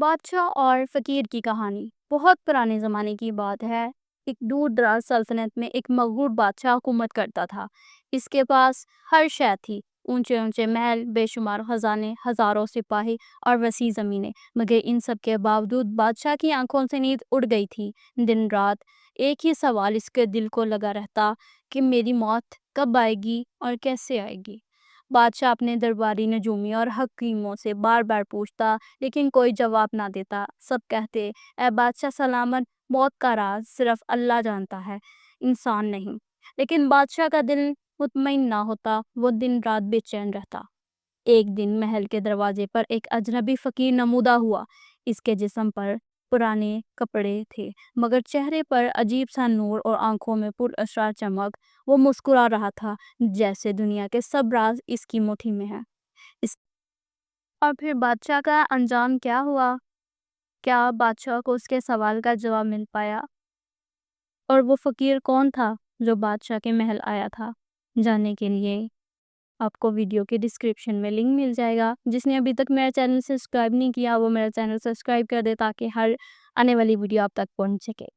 بادشاہ اور فقیر کی کہانی بہت پرانے زمانے کی بات ہے۔ ایک دور دراز سلطنت میں ایک مغرور بادشاہ حکومت کرتا تھا۔ اس کے پاس ہر شے تھی، اونچے اونچے محل، بے شمار خزانے، ہزاروں سپاہی اور وسیع زمینیں، مگر ان سب کے باوجود بادشاہ کی آنکھوں سے نیند اڑ گئی تھی۔ دن رات ایک ہی سوال اس کے دل کو لگا رہتا کہ میری موت کب آئے گی اور کیسے آئے گی۔ بادشاہ اپنے درباری نجومی اور حکیموں سے بار بار پوچھتا، لیکن کوئی جواب نہ دیتا۔ سب کہتے، اے بادشاہ سلامت، موت کا راز صرف اللہ جانتا ہے، انسان نہیں۔ لیکن بادشاہ کا دل مطمئن نہ ہوتا، وہ دن رات بے چین رہتا۔ ایک دن محل کے دروازے پر ایک اجنبی فقیر نمودہ ہوا۔ اس کے جسم پر پرانے کپڑے تھے، مگر چہرے پر عجیب سا نور اور آنکھوں میں پر اسرار چمک۔ وہ مسکرا رہا تھا، جیسے دنیا کے سب راز اس کی مٹھی میں ہیں۔ اور پھر بادشاہ کا انجام کیا ہوا؟ کیا بادشاہ کو اس کے سوال کا جواب مل پایا؟ اور وہ فقیر کون تھا جو بادشاہ کے محل آیا تھا؟ جاننے کے لیے آپ کو ویڈیو کے ڈسکرپشن میں لنک مل جائے گا۔ جس نے ابھی تک میرے چینل سبسکرائب نہیں کیا وہ میرا چینل سبسکرائب کر دے تاکہ ہر آنے والی ویڈیو آپ تک پہنچ سکے۔